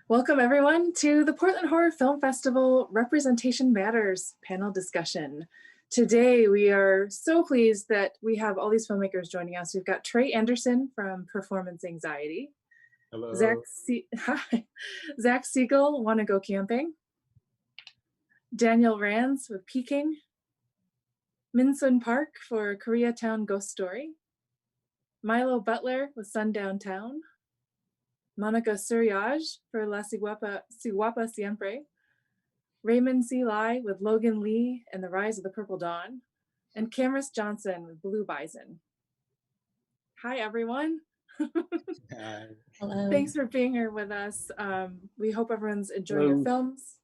Welcome everyone to the Portland Horror Film Festival Representation Matters panel discussion. Today we are so pleased that we have all these filmmakers joining us. We've got Trey Anderson from Performance Anxiety. Hello. Zach Siegel, Wanna Go Camping. Daniel Rands with Peking. Min-Sun Park for Koreatown Ghost Story. Milo Butler with Sundown Town. Monica Suryaj for La Siguapa Siempre. Raymond C. Lai with Logan Lee and The Rise of the Purple Dawn. And Cameron Johnson with Blue Bison. Hi, everyone. Hi. Hello. Thanks for being here with us. We hope everyone's enjoying your films.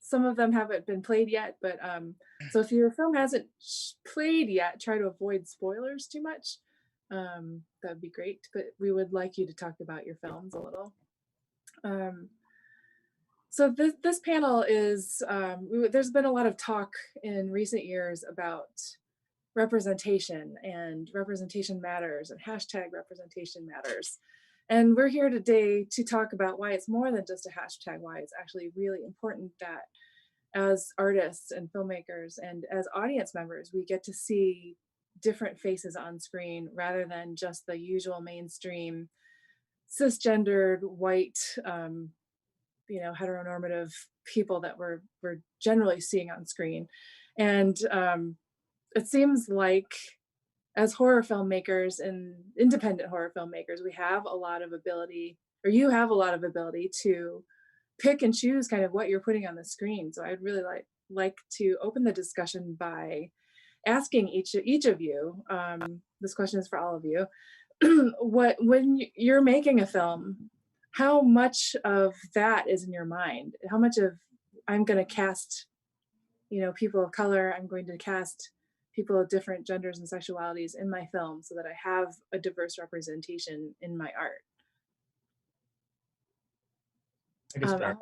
Some of them haven't been played yet, but so if your film hasn't played yet, try to avoid spoilers too much. That'd be great, but we would like you to talk about your films a little. So this panel is, there's been a lot of talk in recent years about representation and representation matters and hashtag representation matters. And we're here today to talk about why it's more than just a hashtag, why it's actually really important that as artists and filmmakers and as audience members, we get to see different faces on screen rather than just the usual mainstream cisgendered white heteronormative people that we're generally seeing on screen. And it seems like as horror filmmakers and independent horror filmmakers, we have a lot of ability, or you have a lot of ability to pick and choose kind of what you're putting on the screen. So I'd really like to open the discussion by asking each of you. This question is for all of you. You're making a film, how much of that is in your mind? How much of I'm going to cast, people of color. I'm going to cast people of different genders and sexualities in my film so that I have a diverse representation in my art. I can start.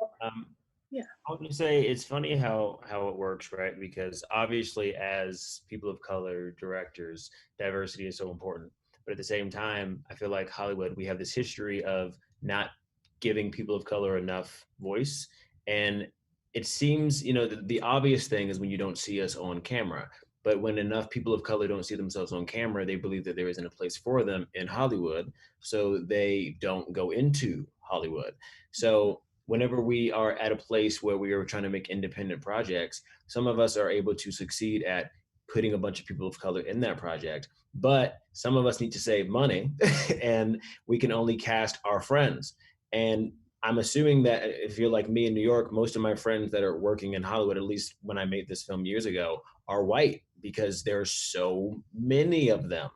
Yeah. I want to say it's funny how it works, right? Because obviously, as people of color directors, diversity is so important. But at the same time, I feel like Hollywood, we have this history of not giving people of color enough voice. And it seems, the obvious thing is when you don't see us on camera. But when enough people of color don't see themselves on camera, they believe that there isn't a place for them in Hollywood. So they don't go into Hollywood. So whenever we are at a place where we are trying to make independent projects, some of us are able to succeed at putting a bunch of people of color in that project, but some of us need to save money and we can only cast our friends. And I'm assuming that if you're like me in New York, most of my friends that are working in Hollywood, at least when I made this film years ago, are white because there's so many of them.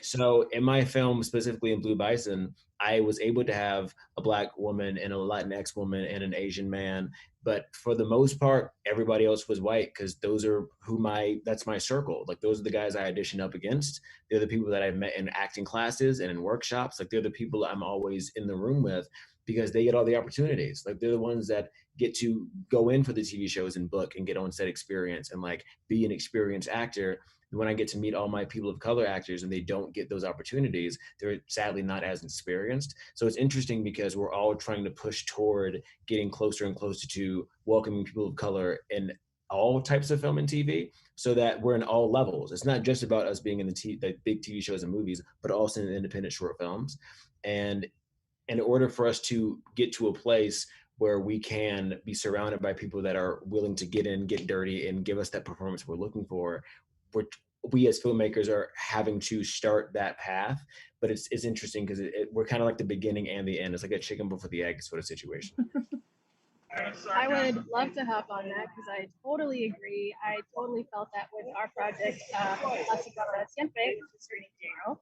So in my film, specifically in Blue Bison, I was able to have a Black woman and a Latinx woman and an Asian man. But for the most part, everybody else was white because that's my circle. Like those are the guys I audition up against. They're the people that I've met in acting classes and in workshops. Like they're the people I'm always in the room with because they get all the opportunities. Like they're the ones that get to go in for the TV shows and book and get on set experience and like be an experienced actor. And when I get to meet all my people of color actors and they don't get those opportunities, they're sadly not as experienced. So it's interesting because we're all trying to push toward getting closer and closer to welcoming people of color in all types of film and TV so that we're in all levels. It's not just about us being in the big TV shows and movies, but also in independent short films. And in order for us to get to a place where we can be surrounded by people that are willing to get in, get dirty, and give us that performance we're looking for, we as filmmakers are having to start that path. But it's interesting because we're kind of like the beginning and the end. It's like a chicken before the egg sort of situation. I would love to hop on that because I totally agree. I totally felt that with our project, La Cita Siempre, which is screening tomorrow.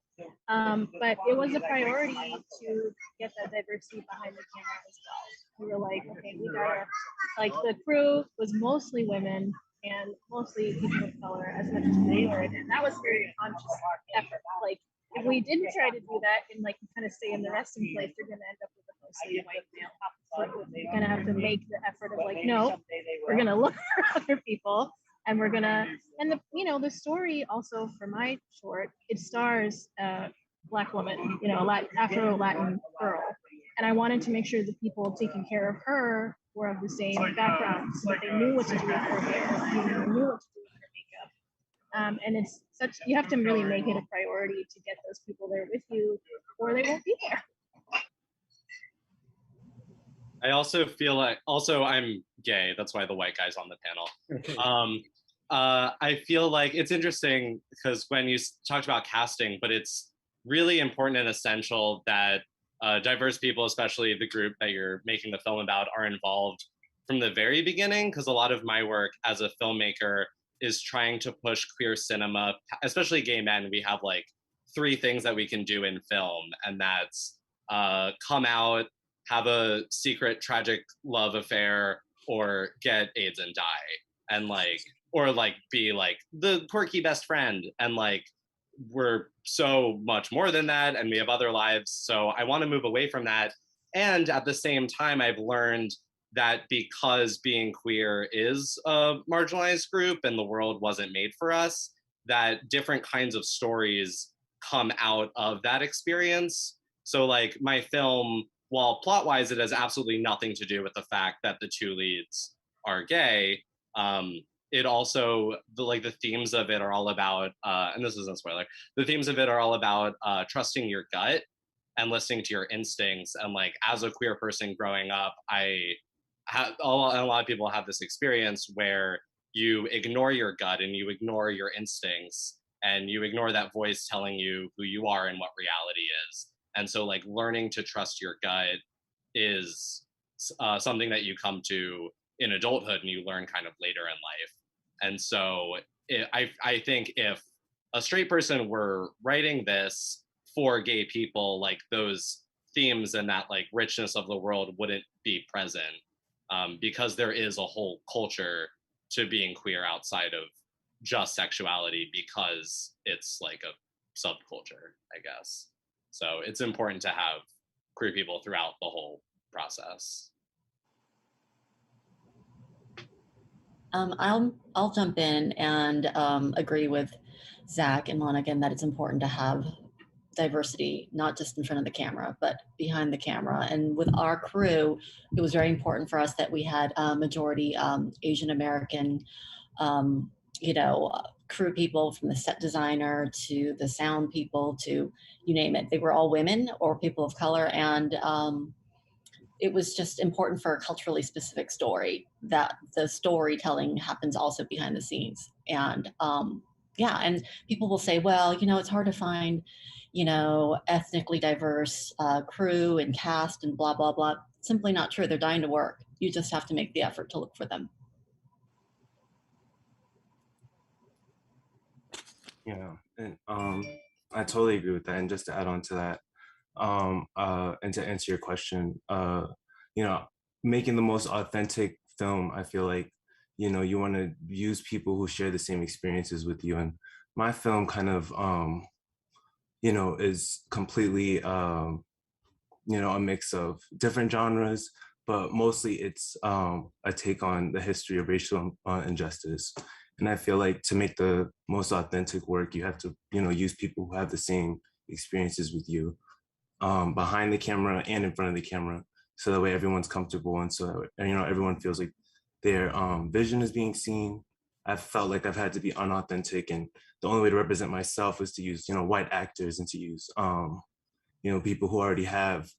But it was a priority to get that diversity behind the camera as well. We were like, okay, we gotta, like the crew was mostly women and mostly people of color as much as they were. And that was very conscious effort. Like if we didn't try to do that and like kind of stay in the resting place, you're gonna end up with a mostly white male. You're gonna have to make the effort of like, no, we're gonna look for other people, and we're gonna, and the story also for my short, it stars a Black woman, Afro Latin girl, and I wanted to make sure the people taking care of her were of the same background, so that they knew what to do with her hair, they knew what to do with her makeup. And it's you have to really make it a priority to get those people there with you, or they won't be there. I also feel like, I'm gay, that's why the white guy's on the panel. I feel like it's interesting because when you talked about casting, but it's really important and essential that diverse people, especially the group that you're making the film about, are involved from the very beginning, because a lot of my work as a filmmaker is trying to push queer cinema, especially gay men. We have like 3 things that we can do in film, and that's come out, have a secret tragic love affair, or get AIDS and die, and or be like the quirky best friend, and we're so much more than that, and we have other lives. So I want to move away from that. And at the same time, I've learned that because being queer is a marginalized group and the world wasn't made for us, that different kinds of stories come out of that experience. So my film, while plot-wise, it has absolutely nothing to do with the fact that the 2 leads are gay. It also the themes of it are all about, and this isn't a spoiler. The themes of it are all about trusting your gut and listening to your instincts. And like as a queer person growing up, a lot of people have this experience where you ignore your gut and you ignore your instincts and you ignore that voice telling you who you are and what reality is. And so like learning to trust your gut is something that you come to in adulthood and you learn kind of later in life. And so I think if a straight person were writing this for gay people, like those themes and that like richness of the world wouldn't be present, because there is a whole culture to being queer outside of just sexuality because it's like a subculture, I guess. So it's important to have queer people throughout the whole process. I'll jump in and agree with Zach and Monica in that it's important to have diversity, not just in front of the camera, but behind the camera. And with our crew, it was very important for us that we had a majority Asian American, crew people, from the set designer to the sound people to you name it. They were all women or people of color. And it was just important for a culturally specific story that the storytelling happens also behind the scenes. And and people will say, well, it's hard to find, ethnically diverse crew and cast and blah, blah, blah. Simply not true. They're dying to work. You just have to make the effort to look for them. Yeah, and I totally agree with that. And just to add on to that, and to answer your question, making the most authentic film, I feel like, you want to use people who share the same experiences with you. And my film kind of, is completely, a mix of different genres, but mostly it's a take on the history of racial injustice. And I feel like to make the most authentic work, you have to, use people who have the same experiences with you, behind the camera and in front of the camera, so that way everyone's comfortable, and so that, everyone feels like their vision is being seen. I felt like I've had to be unauthentic, and the only way to represent myself is to use, white actors and to use, people who already have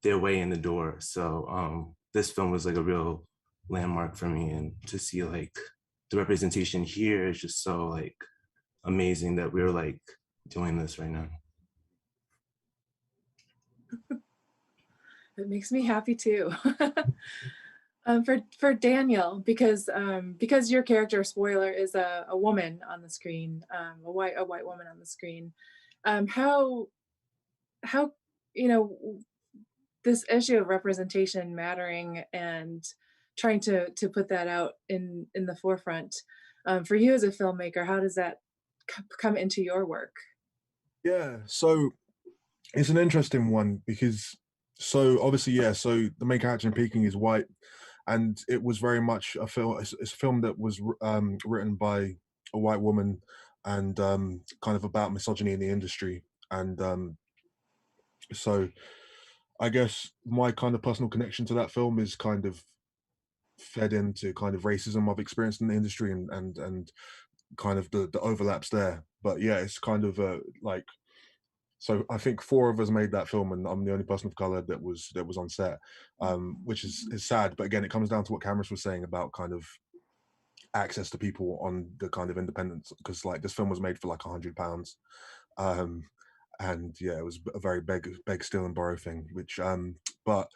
their way in the door. So this film was like a real landmark for me, and to see like the representation here is just so like amazing that we're like doing this right now. It makes me happy too. For Daniel, because your character, spoiler, is a woman on the screen, a white woman on the screen. How this issue of representation mattering and trying to put that out in the forefront, for you as a filmmaker, how does that come into your work? Yeah, so it's an interesting one because, so obviously, so the main character in Peking is white, and it was very much a film. It's a film that was written by a white woman, and kind of about misogyny in the industry. And so I guess my kind of personal connection to that film is kind of fed into kind of racism I've experienced in the industry, and kind of the overlaps there. But yeah, it's kind of like, so I think 4 of us made that film, and I'm the only person of color that was on set, which is sad. But again, it comes down to what Cameron was saying about kind of access to people on the kind of independence, because like this film was made for like £100, and yeah, it was a very beg, steal and borrow thing. Which but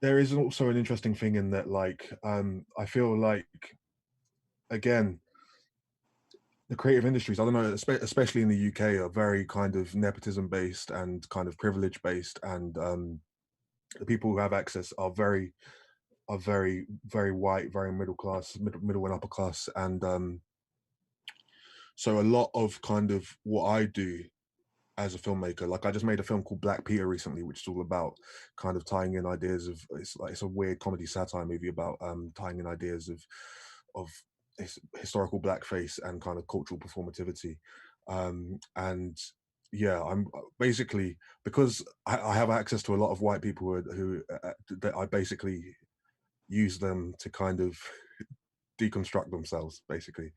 there is also an interesting thing in that, like, I feel like, again, the creative industries, I don't know, especially in the UK, are very kind of nepotism based and kind of privilege based, and the people who have access are very, very white, very middle class, middle and upper class, and so a lot of kind of what I do as a filmmaker, like I just made a film called Black Peter recently, which is all about kind of tying in ideas of, it's a weird comedy satire movie about tying in ideas of historical blackface and kind of cultural performativity, and yeah, I'm basically, because I have access to a lot of white people who that I basically use them to kind of deconstruct themselves, basically,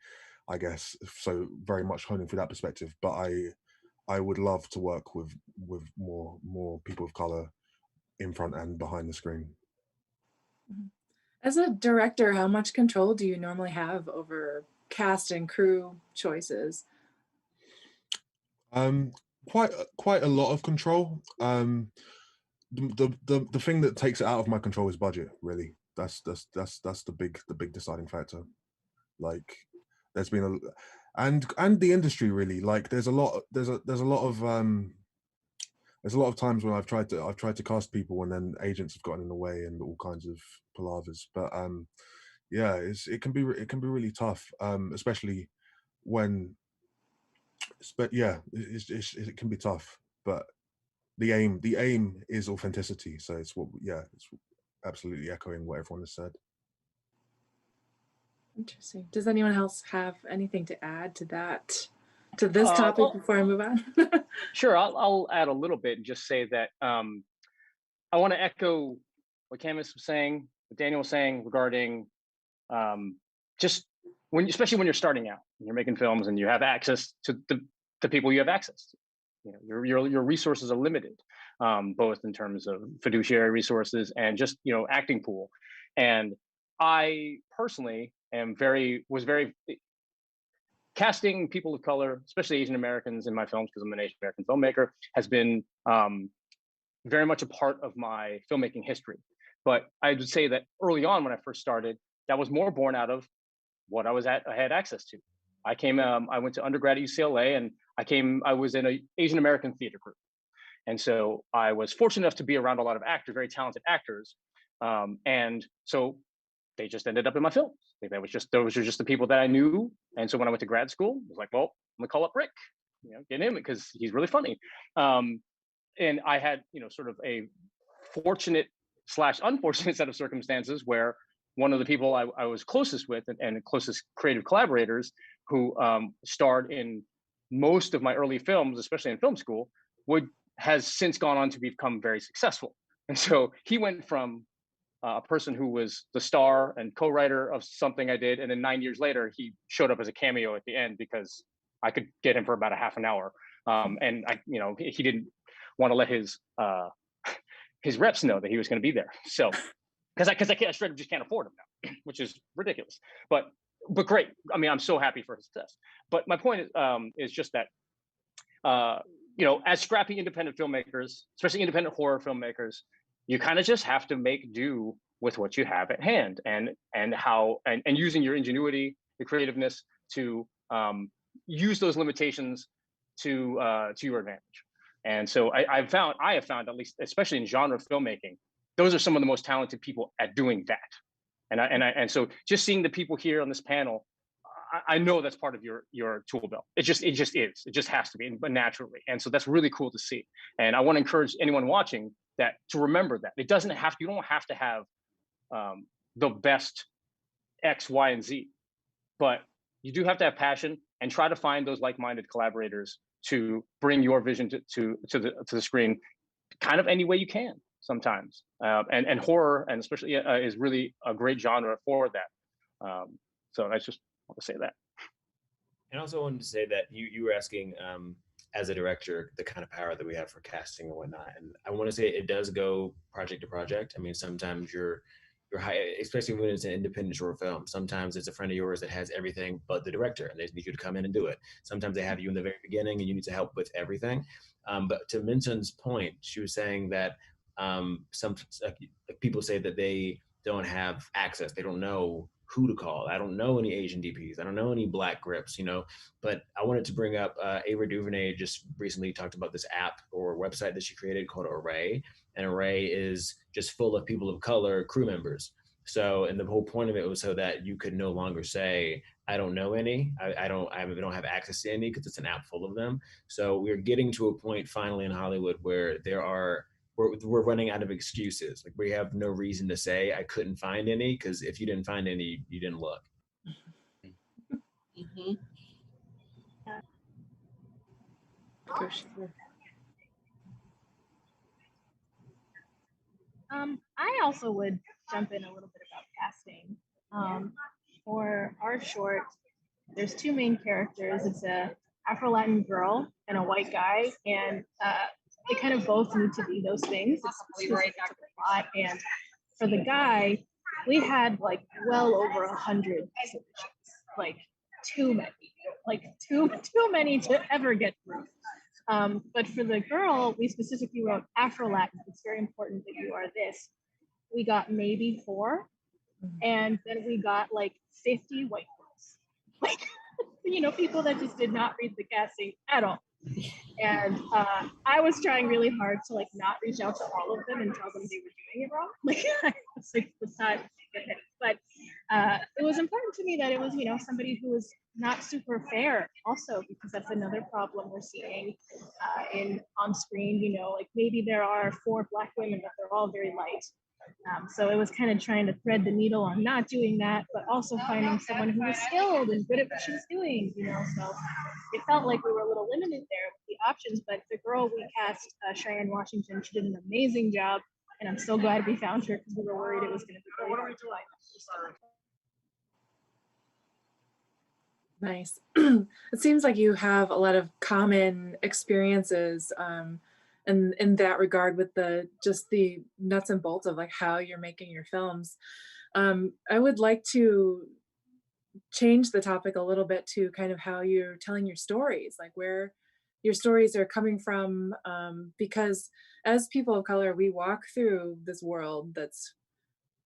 I guess. So very much honing through that perspective. But I would love to work with more people of color in front and behind the screen. As a director, how much control do you normally have over cast and crew choices? Quite a lot of control. The thing that takes it out of my control is budget. Really, that's the big deciding factor. Like, there's been and the industry, really. Like, there's a lot of times when I've tried to cast people and then agents have gotten in the way and all kinds of palavers. But yeah, it can be really tough, especially when. But yeah, it can be tough. But the aim is authenticity. So it's absolutely echoing what everyone has said. Interesting. Does anyone else have anything to add to that, to this topic before I move on? Sure, I'll add a little bit and just say that I want to echo what Camus was saying, what Daniel was saying regarding just especially when you're starting out, and you're making films and you have access to the people you have access to. You know, your resources are limited, both in terms of fiduciary resources and just acting pool. And I personally was very casting people of color, especially Asian Americans, in my films, because I'm an Asian American filmmaker, has been very much a part of my filmmaking history. But I would say that early on, when I first started, that was more born out of what I had access to. I went to undergrad at UCLA, and I was in an Asian American theater group. And so I was fortunate enough to be around a lot of actors, very talented actors. And so they just ended up in my films. Those were just the people that I knew. And so when I went to grad school, I was like, well, I'm gonna call up Rick, get him because he's really funny. And I had, sort of a fortunate / unfortunate set of circumstances where one of the people I was closest with and closest creative collaborators, who starred in most of my early films, especially in film school, has since gone on to become very successful. And so he went from a person who was the star and co-writer of something I did, and then 9 years later, he showed up as a cameo at the end because I could get him for about a half an hour. And he didn't want to let his reps know that he was going to be there. So, because I straight up just can't afford him now, which is ridiculous. But great. I mean, I'm so happy for his success. But my point is just that, as scrappy independent filmmakers, especially independent horror filmmakers, you kind of just have to make do with what you have at hand, and using your ingenuity, your creativeness to use those limitations to your advantage. And so I have found, at least, especially in genre filmmaking, those are some of the most talented people at doing that. And so just seeing the people here on this panel, I know that's part of your tool belt. It just is. It just has to be, but naturally. And so that's really cool to see. And I want to encourage anyone watching to remember that you don't have to have the best X, Y, and Z, but you do have to have passion and try to find those like-minded collaborators to bring your vision to the screen, kind of any way you can sometimes. And horror, and especially, is really a great genre for that. So I just want to say that. And I also wanted to say that you were asking, as a director, the kind of power that we have for casting and whatnot. And I want to say it does go project to project. I mean, sometimes you're high, especially when it's an independent short film. Sometimes it's a friend of yours that has everything but the director, and they need you to come in and do it. Sometimes they have you in the very beginning, and you need to help with everything. But to Minson's point, she was saying that some people say that they don't have access. They don't know who to call. I don't know any Asian DPs. I don't know any Black grips, But I wanted to bring up Ava DuVernay just recently talked about this app or website that she created called Array. And Array is just full of people of color crew members. So, and the whole point of it was so that you could no longer say, I don't know any, I don't have access to any, because it's an app full of them. So we're getting to a point finally in Hollywood where we're running out of excuses. Like, we have no reason to say I couldn't find any, because if you didn't find any, you didn't look. Mm-hmm. For sure. I also would jump in a little bit about casting. for our short, there's two main characters. It's a Afro-Latin girl and a white guy, and they kind of both need to be those things. It's specific to the plot. And for the guy, we had like well over 100 submissions, like too many, like too many to ever get through. But for the girl, we specifically wrote Afro-Latin. It's very important that you are this. We got maybe 4, and then we got like 50 white girls, like people that just did not read the casting at all. And I was trying really hard to like not reach out to all of them and tell them they were doing it wrong. Like I was like, but it was important to me that it was somebody who was not super fair also, because that's another problem we're seeing in on screen. Like maybe there are 4 Black women, but they're all very light. So it was kind of trying to thread the needle on not doing that, but also finding someone who was skilled and good at what she was doing, so it felt like we were a little limited there with the options. But the girl we cast, Cheyenne Washington, she did an amazing job, and I'm so glad we found her, because we were worried it was going to be really hard to find. Nice. It seems like you have a lot of common experiences in that regard with the nuts and bolts of like how you're making your films. I would like to change the topic a little bit to kind of how you're telling your stories, like where your stories are coming from, because as people of color, we walk through this world that's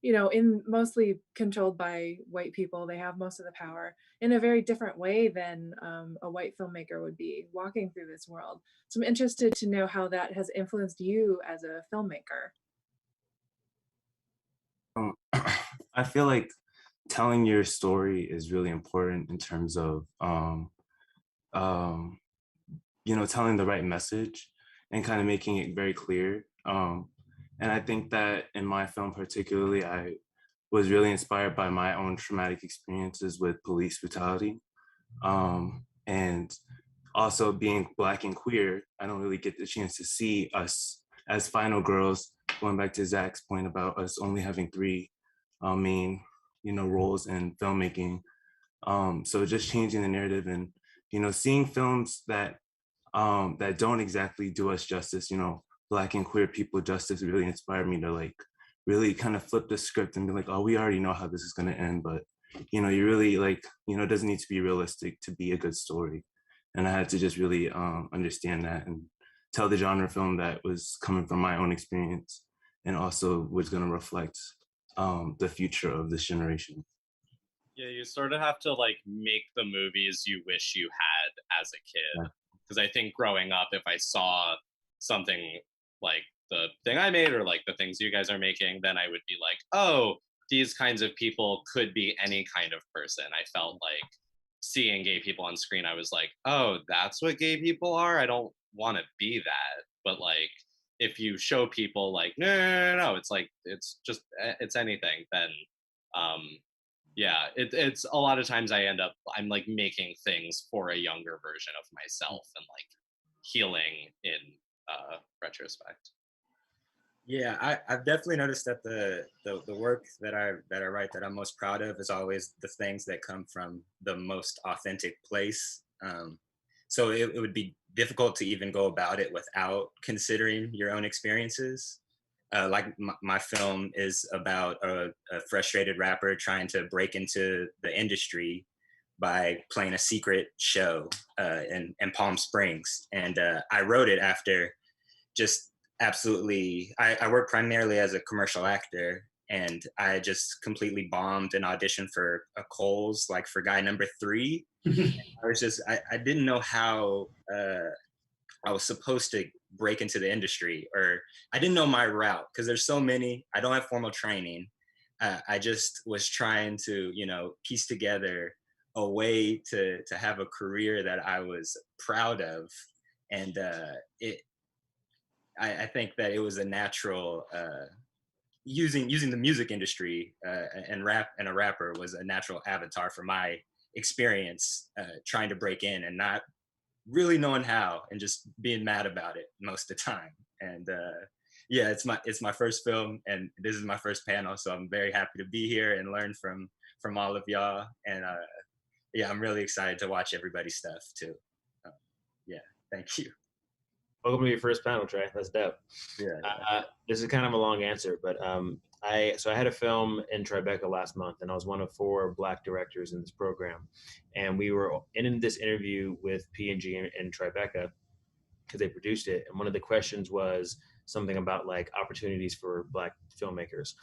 in mostly controlled by white people. They have most of the power in a very different way than a white filmmaker would be walking through this world. So I'm interested to know how that has influenced you as a filmmaker. I feel like telling your story is really important in terms of telling the right message and kind of making it very clear. And I think that in my film particularly, I was really inspired by my own traumatic experiences with police brutality. And also being Black and queer, I don't really get the chance to see us as final girls, going back to Zach's point about us only having 3 main, roles in filmmaking. So just changing the narrative and, seeing films that don't exactly do us justice, Black and queer people justice, really inspired me to like really kind of flip the script and be like, oh, we already know how this is going to end, but you really like, it doesn't need to be realistic to be a good story. And I had to just really understand that and tell the genre film that was coming from my own experience and also was going to reflect the future of this generation. Yeah, you sort of have to like make the movies you wish you had as a kid. Because I think growing up, if I saw something like the thing I made or like the things you guys are making, then I would be like, oh, these kinds of people could be any kind of person. I felt like seeing gay people on screen, I was like, oh, that's what gay people are? I don't want to be that. But like, if you show people like, no, it's like, it's anything, then yeah, it's a lot of times I'm like making things for a younger version of myself and like healing in retrospect. Yeah, I've definitely noticed that the work that I write that I'm most proud of is always the things that come from the most authentic place. So it would be difficult to even go about it without considering your own experiences. Like my film is about a frustrated rapper trying to break into the industry by playing a secret show in Palm Springs. And I wrote it after just absolutely, I work primarily as a commercial actor, and I just completely bombed an audition for a Kohl's, like for guy number 3. I didn't know how I was supposed to break into the industry, or I didn't know my route because there's so many. I don't have formal training. I just was trying to, piece together a way to have a career that I was proud of, and I think that it was a natural using the music industry and a rapper was a natural avatar for my experience trying to break in and not really knowing how and just being mad about it most of the time. And yeah, it's my first film, and this is my first panel, so I'm very happy to be here and learn from all of y'all. And yeah, I'm really excited to watch everybody's stuff too. Uh, yeah, thank you. Welcome to your first panel, Trey. That's dope. Yeah. This is kind of a long answer, but I had a film in Tribeca last month, and I was one of 4 Black directors in this program, and we were in this interview with P&G in Tribeca because they produced it, and one of the questions was something about like opportunities for Black filmmakers,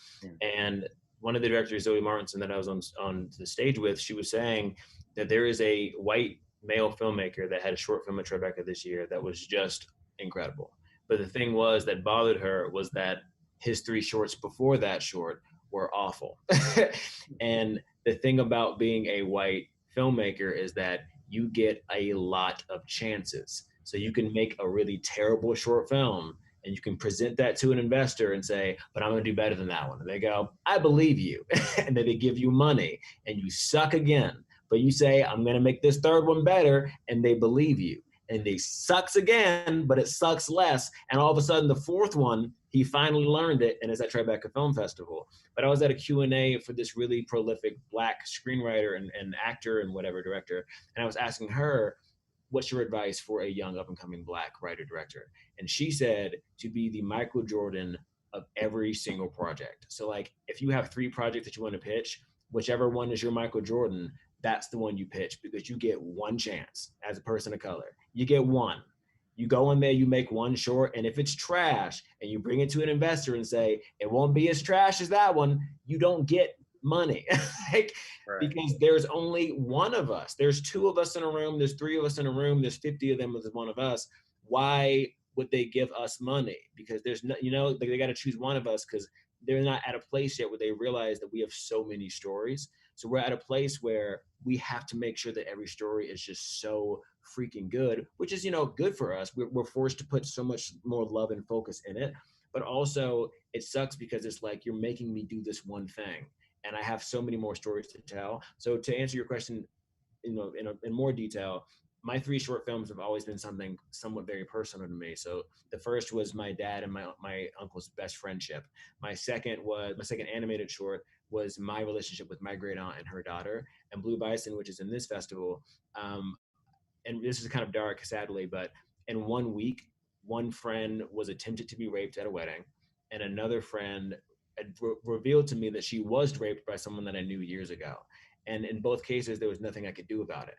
and one of the directors, Zoe Martinson, that I was on the stage with, she was saying that there is a white male filmmaker that had a short film at Tribeca this year that was just incredible. But the thing was that bothered her was that his 3 shorts before that short were awful. And the thing about being a white filmmaker is that you get a lot of chances. So you can make a really terrible short film and you can present that to an investor and say, but I'm going to do better than that one. And they go, I believe you. And then they give you money and you suck again. But you say, I'm going to make this 3rd one better. And they believe you. And they sucks again, but it sucks less. And all of a sudden, the 4th one, he finally learned it, and it's at Tribeca Film Festival. But I was at a Q&A for this really prolific Black screenwriter and actor and whatever director, and I was asking her, what's your advice for a young up-and-coming Black writer-director? And she said to be the Michael Jordan of every single project. So like, if you have 3 projects that you want to pitch, whichever one is your Michael Jordan, that's the one you pitch, because you get 1 chance as a person of color. You get 1. You go in there, you make 1 short, and if it's trash and you bring it to an investor and say, it won't be as trash as that one, you don't get money. Like, Right. because there's only 1 of us. There's 2 of us in a room, there's 3 of us in a room, there's 50 of them, there's 1 of us. Why would they give us money? Because there's no, they got to choose 1 of us, because they're not at a place yet where they realize that we have so many stories. So we're at a place where we have to make sure that every story is just so freaking good, which is, good for us. We're forced to put so much more love and focus in it. But also it sucks because it's like, you're making me do this one thing. And I have so many more stories to tell. So to answer your question, in more detail, my 3 short films have always been something somewhat very personal to me. So the first was my dad and my uncle's best friendship. My second animated short was my relationship with my great aunt and her daughter. And Blue Bison, which is in this festival, and this is kind of dark, sadly, but in 1 week, 1 friend was attempted to be raped at a wedding, and another friend had revealed to me that she was raped by someone that I knew years ago. And in both cases, there was nothing I could do about it.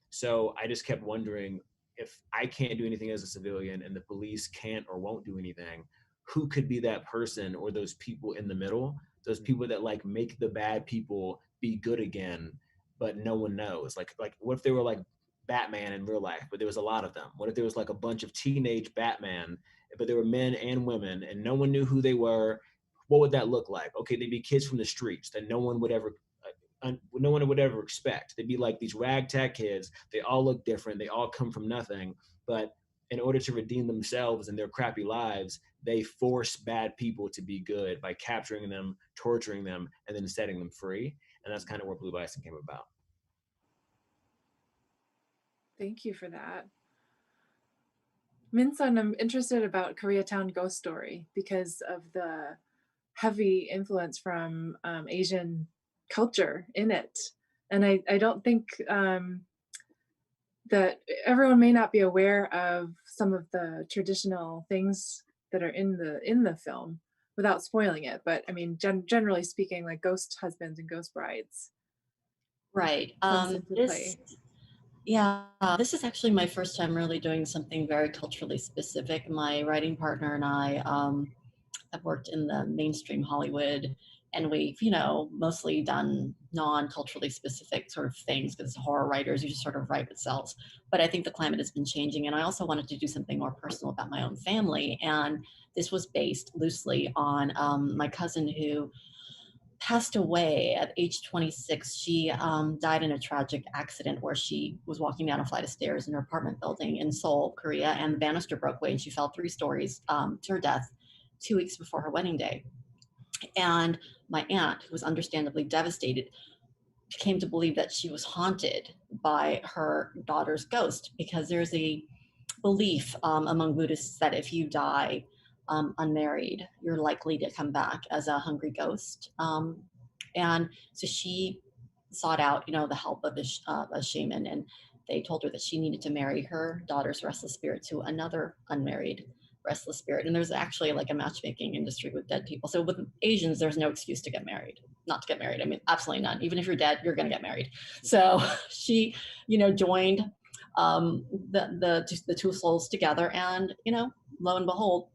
So I just kept wondering, if I can't do anything as a civilian and the police can't or won't do anything, who could be that person or those people in the middle, those people that like make the bad people be good again, but no one knows. Like what if they were like Batman in real life, but there was a lot of them? What if there was like a bunch of teenage Batman, but there were men and women and no one knew who they were? What would that look like? Okay, they'd be kids from the streets that no one would ever expect. They'd be like these ragtag kids. They all look different. They all come from nothing. But in order to redeem themselves and their crappy lives, they force bad people to be good by capturing them, torturing them, and then setting them free. And that's kind of where Blue Bison came about. Thank you for that. Minsun, I'm interested about Koreatown Ghost Story because of the heavy influence from Asian culture in it. And I don't think that everyone may not be aware of some of the traditional things that are in the film without spoiling it. But I mean, generally speaking, like ghost husbands and ghost brides. Right. This is actually my first time really doing something very culturally specific. My writing partner and I have worked in the mainstream Hollywood, and we've, mostly done non-culturally specific sort of things, because horror writers, you just sort of write what sells. But I think the climate has been changing, and I also wanted to do something more personal about my own family. And this was based loosely on my cousin who passed away at age 26. She died in a tragic accident where she was walking down a flight of stairs in her apartment building in Seoul, Korea, and the banister broke away and she fell 3 stories to her death 2 weeks before her wedding day. And my aunt, who was understandably devastated, came to believe that she was haunted by her daughter's ghost, because there's a belief among Buddhists that if you die, unmarried, you're likely to come back as a hungry ghost. And so she sought out, you know, the help of a shaman, and they told her that she needed to marry her daughter's restless spirit to another unmarried restless spirit. And there's actually like a matchmaking industry with dead people. So with Asians, there's no excuse to get married, not to get married. I mean, absolutely none. Even if you're dead, you're going to get married. So she, you know, joined the two souls together, and, you know, lo and behold,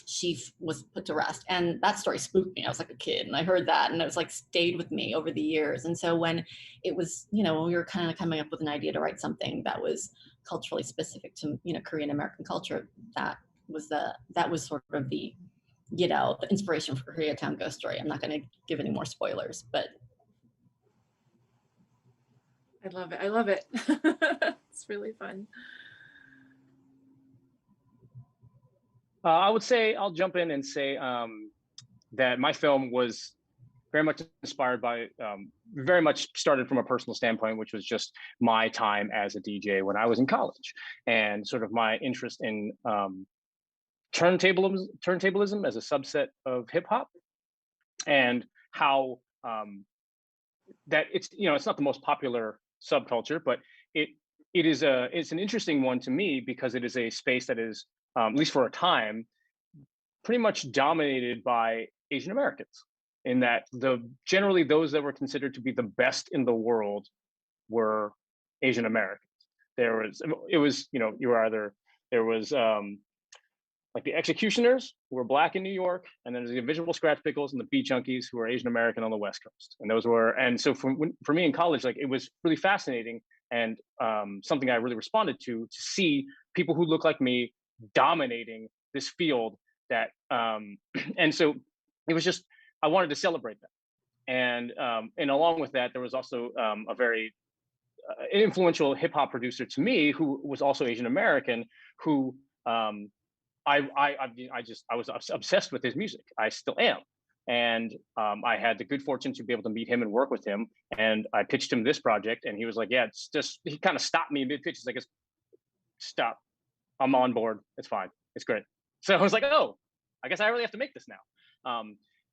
she was put to rest. And that story spooked me. I was like a kid, and I heard that, and it was like stayed with me over the years. And so when it was, you know, when we were kind of coming up with an idea to write something that was culturally specific to, you know, Korean American culture, that was sort of the, you know, the inspiration for Koreatown Ghost Story. I'm not going to give any more spoilers, but I love it. I love it. It's really fun. I would say, I'll jump in and say that my film was very much inspired by, very much started from a personal standpoint, which was just my time as a DJ when I was in college, and sort of my interest in turntablism as a subset of hip hop, and how that it's, you know, it's not the most popular subculture, but it's an interesting one to me, because it is a space that is, at least for a time, pretty much dominated by Asian Americans, in that generally those that were considered to be the best in the world were Asian Americans. It was, you know, there was like the Executioners, who were black in New York, and then there's the Invisible Scratch Pickles and the Beat Junkies, who were Asian American on the West Coast. And so for me in college, like, it was really fascinating, and something I really responded to see people who look like me dominating this field that, and so it was just, I wanted to celebrate that. And along with that, there was also a very influential hip hop producer to me, who was also Asian American, who I was obsessed with his music. I still am. And I had the good fortune to be able to meet him and work with him. And I pitched him this project, and he was like, yeah, it's just, he kind of stopped me mid pitch. He's like, stop, I'm on board. It's fine. It's great. So I was like, oh, I guess I really have to make this now.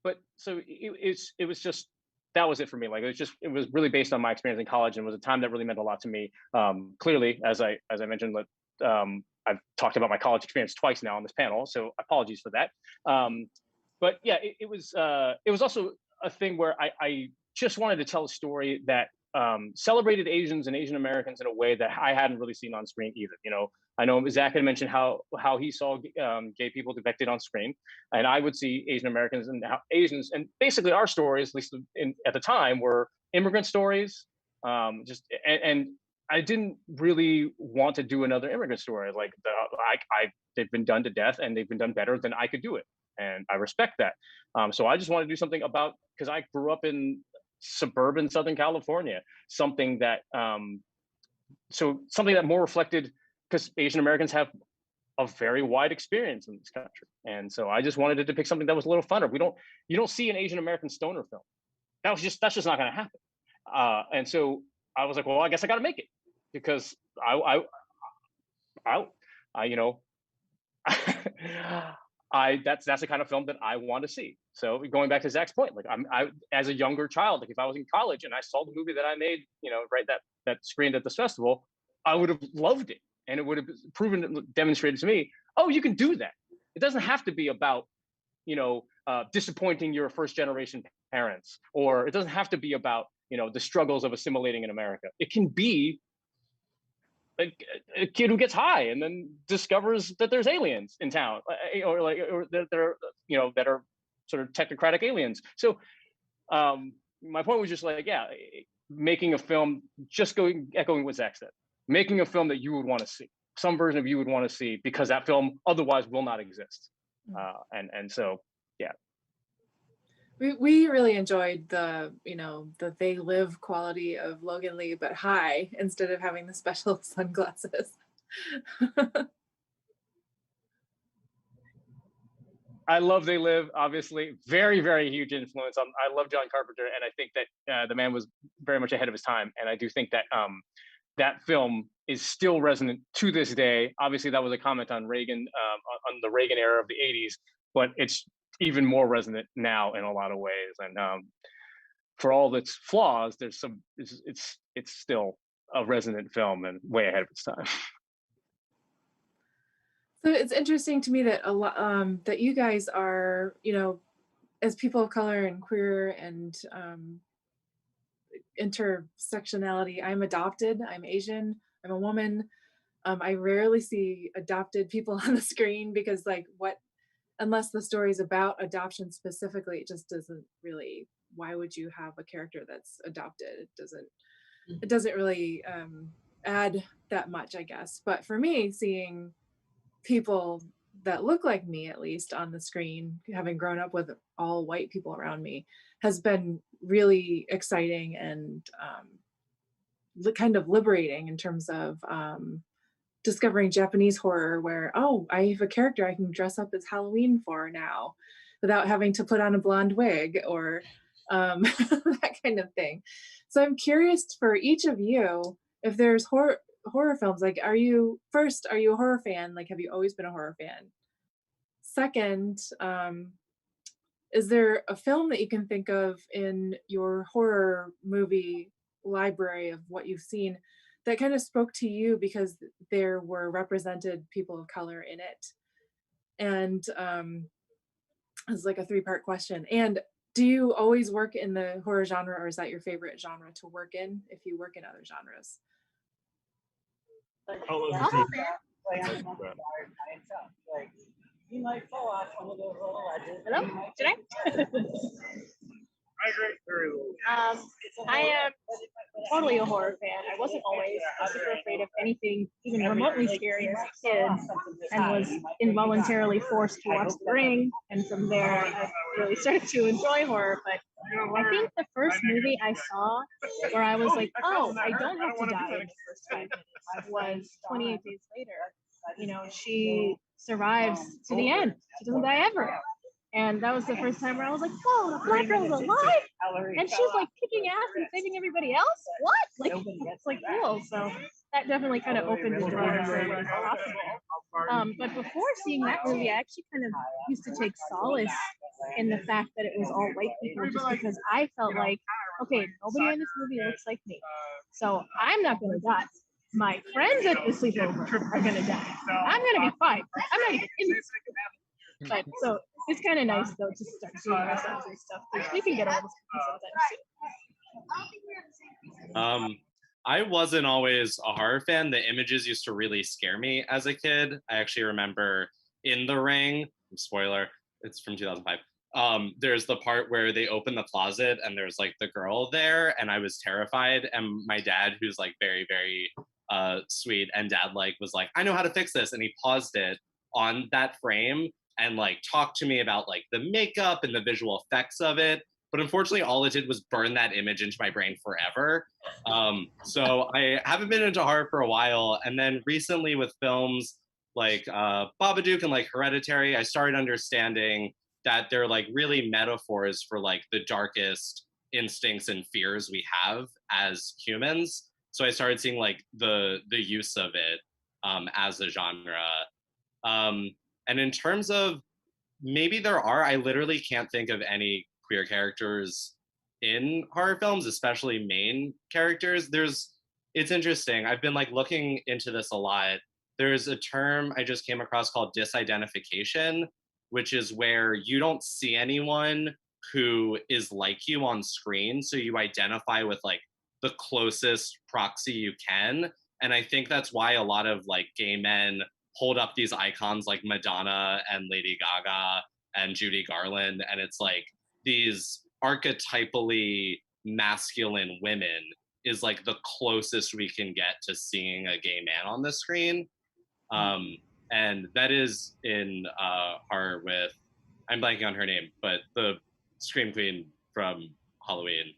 But so it was just, that was it for me. Like, it was really based on my experience in college, and was a time that really meant a lot to me. Clearly, as I mentioned, I've talked about my college experience twice now on this panel, so apologies for that. But yeah, it was also a thing where I just wanted to tell a story that celebrated Asians and Asian Americans in a way that I hadn't really seen on screen either. You know, I know Zach had mentioned how he saw gay people depicted on screen, and I would see Asian Americans and how Asians, and basically our stories, at least at the time, were immigrant stories. And I didn't really want to do another immigrant story. Like, they've been done to death, and they've been done better than I could do it, and I respect that. So I just want to do something about, because I grew up in suburban Southern California, something that more reflected, because Asian Americans have a very wide experience in this country, and so I just wanted to depict something that was a little funner. You don't see an Asian American stoner film. That's just not going to happen. And so I was like, well, I guess I got to make it, because I you know, that's the kind of film that I want to see. So going back to Zach's point, like, I as a younger child, like, if I was in college and I saw the movie that I made, you know, right, that screened at this festival, I would have loved it, and it would have demonstrated to me, oh, you can do that. It doesn't have to be about, you know, disappointing your first generation parents, or it doesn't have to be about, you know, the struggles of assimilating in America. It can be a kid who gets high and then discovers that there's aliens in town, or that they're, you know, that are sort of technocratic aliens. So my point was just like, yeah, making a film, just echoing what Zach said, making a film that you would want to see, some version of you would want to see, because that film otherwise will not exist. And so, yeah. We really enjoyed the, you know, the they live quality of Logan Lee, but high, instead of having the special sunglasses. I love They Live, obviously. Very, very huge influence. I love John Carpenter, and I think that the man was very much ahead of his time. And I do think that that film is still resonant to this day. Obviously, that was a comment on Reagan, on the Reagan era of the '80s, but it's even more resonant now in a lot of ways. And for all its flaws, there's some. It's still a resonant film and way ahead of its time. So it's interesting to me that a lot that you guys are, you know, as people of color and queer and intersectionality. I'm adopted. I'm Asian. I'm a woman. I rarely see adopted people on the screen because, like, unless the story's about adoption specifically, it just doesn't really. Why would you have a character that's adopted? It doesn't really add that much, I guess. But for me, seeing people that look like me, at least on the screen, having grown up with all white people around me, has been really exciting and kind of liberating in terms of discovering Japanese horror where, oh, I have a character I can dress up as Halloween for now without having to put on a blonde wig or that kind of thing. So I'm curious for each of you, if there's horror films, like, are you a horror fan? Like, have you always been a horror fan? Second, is there a film that you can think of in your horror movie library of what you've seen that kind of spoke to you because there were represented people of color in it? And it's like a 3-part question. And do you always work in the horror genre, or is that your favorite genre to work in if you work in other genres? Hello? Did I? I am totally a horror fan. I wasn't always. I was super afraid of anything even remotely scary as a kid, and was involuntarily forced to watch The Ring. And from there, I really started to enjoy horror. But I think the first movie I saw where I was like, oh, I don't have to die in the first 5 minutes was 28 Days Later. You know, she survives to the end. She doesn't die ever. And that was the first time where I was like, oh, the black girl's alive! And she's like kicking ass and saving everybody else? What? Like, it's like cool. So that definitely kind of opened the door for what is possible. But before seeing that movie, I actually kind of used to take solace in the fact that it was all white people, just because I felt like, okay, nobody in this movie looks like me. So I'm not going to die. My friends at the sleepover are going to die. I'm going to be fine. I'm not even in this. But so it's kind of nice though to start seeing ourselves and stuff. We can get all this sometimes. I wasn't always a horror fan. The images used to really scare me as a kid. I actually remember in The Ring, spoiler, it's from 2005. There's the part where they open the closet and there's like the girl there, and I was terrified. And my dad, who's like very, very sweet, and dad like was like, I know how to fix this, and he paused it on that frame and like talked to me about like the makeup and the visual effects of it. But unfortunately, all it did was burn that image into my brain forever. So I haven't been into horror for a while. And then recently with films like Babadook and like Hereditary, I started understanding that they're like really metaphors for like the darkest instincts and fears we have as humans. So I started seeing like the use of it as a genre. And in terms of maybe I literally can't think of any queer characters in horror films, especially main characters. It's interesting. I've been like looking into this a lot. There's a term I just came across called disidentification, which is where you don't see anyone who is like you on screen. So you identify with like the closest proxy you can. And I think that's why a lot of like gay men hold up these icons like Madonna and Lady Gaga and Judy Garland. And it's like these archetypally masculine women is like the closest we can get to seeing a gay man on the screen. And that is in horror with, I'm blanking on her name, but the Scream Queen from Halloween.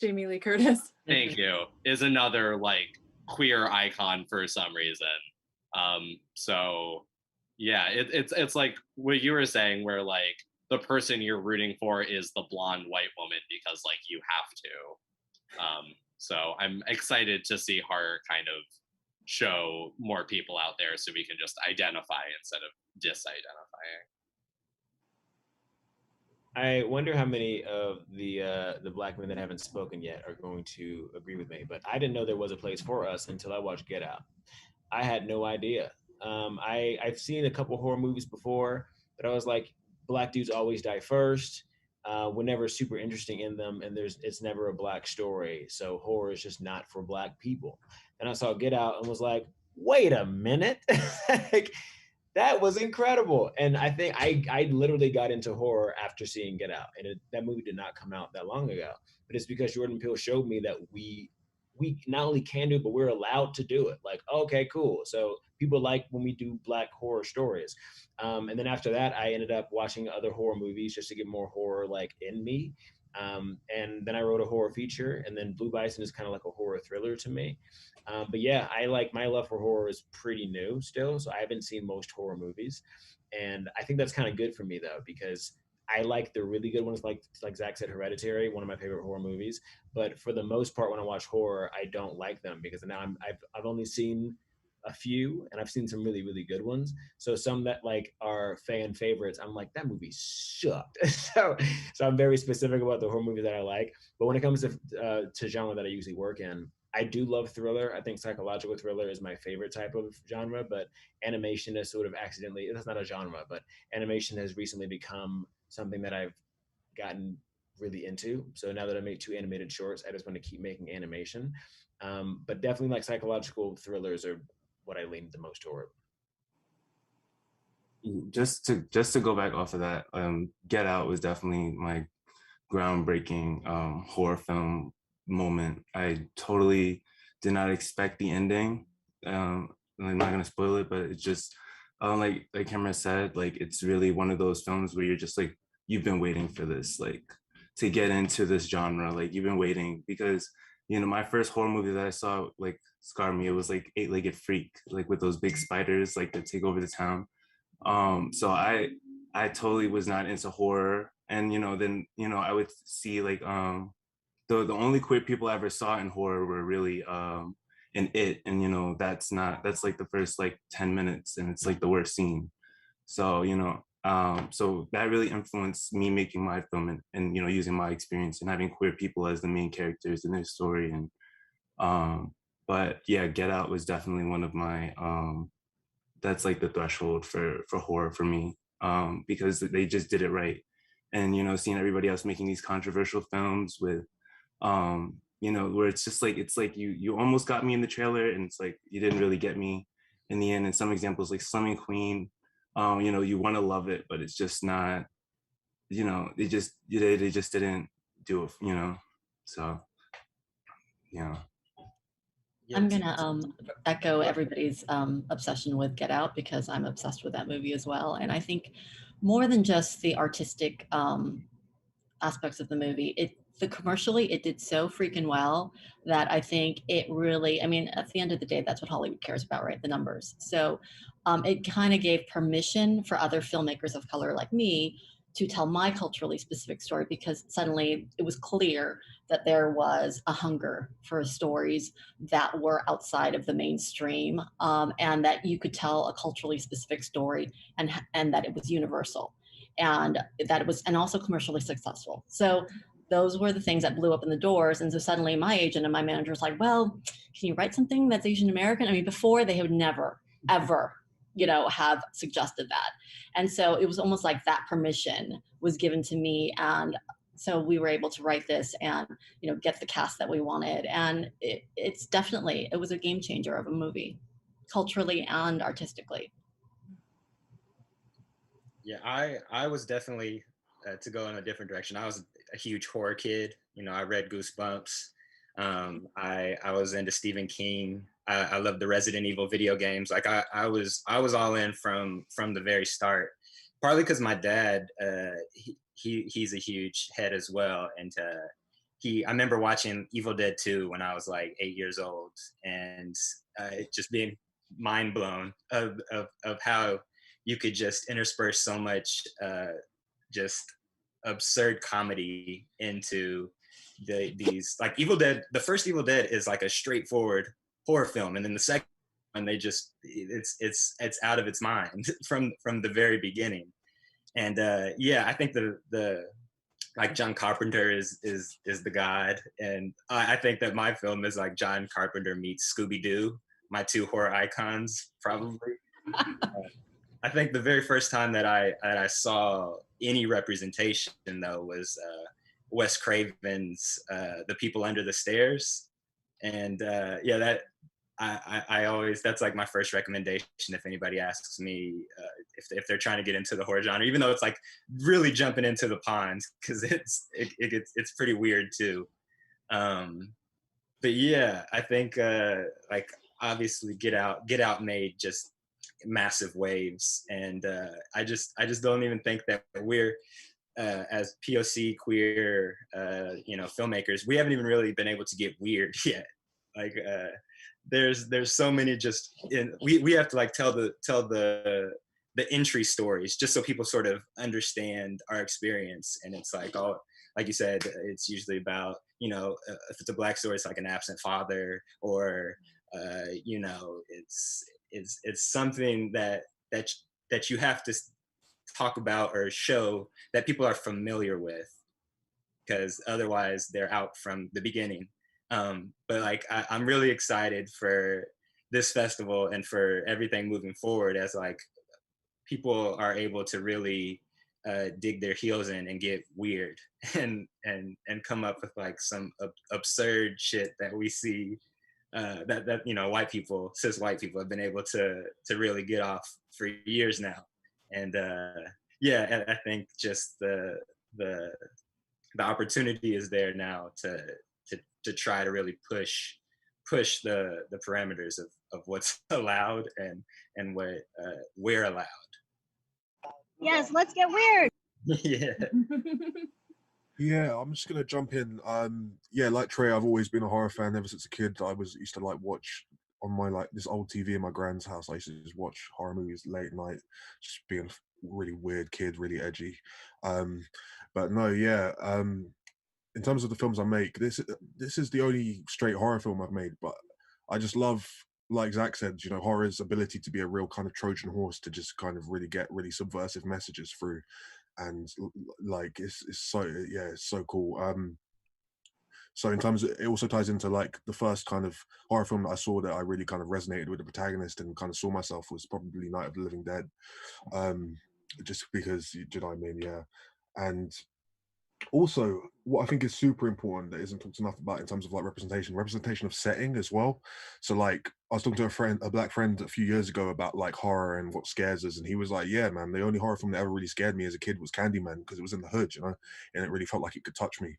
Jamie Lee Curtis. Thank you. Is another like queer icon for some reason. So yeah, it's like what you were saying, where like the person you're rooting for is the blonde white woman because like you have to. So I'm excited to see horror kind of show more people out there so we can just identify instead of disidentifying. I wonder how many of the black men that haven't spoken yet are going to agree with me. But I didn't know there was a place for us until I watched Get Out. I had no idea. I've seen a couple horror movies before, but I was like, black dudes always die first. We're never super interesting in them, and it's never a black story. So horror is just not for black people. And I saw Get Out and was like, wait a minute, like that was incredible. And I think I literally got into horror after seeing Get Out, and that movie did not come out that long ago. But it's because Jordan Peele showed me that we not only can do, but we're allowed to do it. Like, okay, cool. So people like when we do black horror stories. And then after that, I ended up watching other horror movies just to get more horror like in me. And then I wrote a horror feature, and then Blue Bison is kind of like a horror thriller to me. But yeah, I like my love for horror is pretty new still, so I haven't seen most horror movies, and I think that's kind of good for me though because I like the really good ones, like Zach said, Hereditary, one of my favorite horror movies. But for the most part, when I watch horror, I don't like them because now I've only seen a few, and I've seen some really really good ones. So some that like are fan favorites, I'm like that movie sucked. So I'm very specific about the horror movies that I like. But when it comes to genre that I usually work in, I do love thriller. I think psychological thriller is my favorite type of genre, but animation is sort of accidentally, that's not a genre, but animation has recently become something that I've gotten really into. So now that I make 2 animated shorts, I just want to keep making animation. But definitely like psychological thrillers are what I lean the most toward. Just to go back off of that, Get Out was definitely my groundbreaking horror film moment. I totally did not expect the ending. I'm not gonna spoil it, but it's just like Cameron said, like it's really one of those films where you're just like you've been waiting for this, like to get into this genre. Like you've been waiting because my first horror movie that I saw like scarred me. It was like Eight-Legged Freak, like with those big spiders like that take over the town. So I totally was not into horror, and then I would see like the only queer people I ever saw in horror were really in It, and that's like the first like 10 minutes, and it's like the worst scene. So so that really influenced me making my film, and using my experience and having queer people as the main characters in this story. And but yeah, Get Out was definitely one of my that's like the threshold for horror for me, because they just did it right. And seeing everybody else making these controversial films with where it's like you almost got me in the trailer, and it's like you didn't really get me in the end. And some examples like Slumming Queen, you want to love it, but it's just not, they just didn't do it, so yeah. I'm gonna echo everybody's obsession with Get Out because I'm obsessed with that movie as well. And I think more than just the artistic aspects of the movie, commercially it did so freaking well that I think it really, I mean, at the end of the day, that's what Hollywood cares about, right? The numbers. So it kind of gave permission for other filmmakers of color like me to tell my culturally specific story, because suddenly it was clear that there was a hunger for stories that were outside of the mainstream, and that you could tell a culturally specific story, and that it was universal, and that it was, and also commercially successful. So those were the things that blew open the doors. And so suddenly my agent and my manager was like, well, can you write something that's Asian American? I mean, before they would never, ever, have suggested that. And so it was almost like that permission was given to me. And so we were able to write this and, get the cast that we wanted. And it was a game changer of a movie, culturally and artistically. Yeah, I was definitely, to go in a different direction. I was a huge horror kid. I read Goosebumps. I was into Stephen King. I loved the Resident Evil video games. Like I was all in from the very start. Partly because my dad, he's a huge head as well, and I remember watching Evil Dead 2 when I was like 8 years old, and just being mind blown of how you could just intersperse so much just absurd comedy into these like Evil Dead. The first Evil Dead is like a straightforward horror film, and then the second one they just it's out of its mind from the very beginning. And yeah, I think the like John Carpenter is the god, and I think that my film is like John Carpenter meets Scooby Doo, my two horror icons probably. I think the very first time that I saw any representation though was Wes Craven's The People Under the Stairs, and yeah, that I always, that's like my first recommendation if anybody asks me if they're trying to get into the horror genre, even though it's like really jumping into the pond because it's pretty weird too. But yeah, I think like obviously Get Out made just massive waves, and I just don't even think that we're as POC queer filmmakers, we haven't even really been able to get weird yet. Like there's so many just we have to like tell the entry stories just so people sort of understand our experience. And it's like, all like you said, it's usually about, if it's a Black story, it's like an absent father, or it's something that you have to talk about or show that people are familiar with, because otherwise they're out from the beginning. But like I'm really excited for this festival and for everything moving forward, as like people are able to really dig their heels in and get weird and come up with like some absurd shit that we see that white people, cis white people, have been able to really get off for years now. And yeah, I think just the opportunity is there now to try to really push the parameters of what's allowed and what we're allowed. Yes, let's get weird. Yeah. Yeah, I'm just gonna jump in. Yeah, like Trey, I've always been a horror fan ever since a kid. Used to like watch on my like this old TV in my grand's house. I used to just watch horror movies late night, just being a really weird kid, really edgy. But no, yeah. In terms of the films I make, this is the only straight horror film I've made. But I just love, like Zach said, horror's ability to be a real kind of Trojan horse to just kind of really get really subversive messages through. And like it's so, yeah, it's so cool. So in terms of, it also ties into like the first kind of horror film that I saw that I really kind of resonated with the protagonist and kind of saw myself was probably Night of the Living Dead. Just because, do you know what I mean? Yeah. And also what I think is super important that isn't talked enough about in terms of like representation of setting as well. So like I was talking to a Black friend a few years ago about like horror and what scares us, and he was like, yeah man, the only horror film that ever really scared me as a kid was Candyman, because it was in the hood, and it really felt like it could touch me.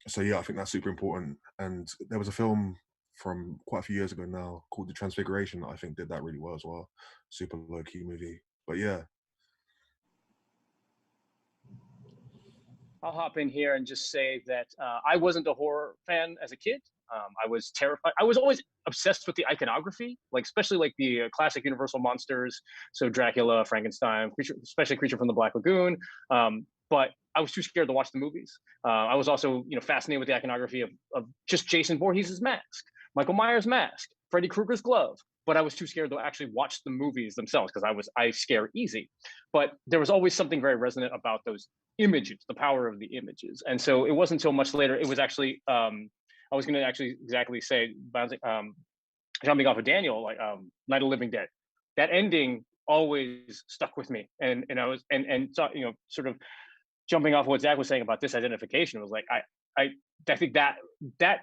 So yeah, I think that's super important. And there was a film from quite a few years ago now called The Transfiguration that I think did that really well as well. Super low-key movie, but yeah. I'll hop in here and just say that I wasn't a horror fan as a kid. I was terrified. I was always obsessed with the iconography, like especially like the classic Universal monsters. So Dracula, Frankenstein, especially Creature from the Black Lagoon. But I was too scared to watch the movies. I was also, fascinated with the iconography of just Jason Voorhees' mask, Michael Myers' mask, Freddy Krueger's glove. But I was too scared to actually watch the movies themselves because I scare easy. But there was always something very resonant about those images, the power of the images. And so it wasn't until much later, it was actually, I was going to actually exactly say, jumping off of Daniel, like Night of the Living Dead, that ending always stuck with me. And I was, and so, sort of jumping off what Zach was saying about this identification, was like, I think that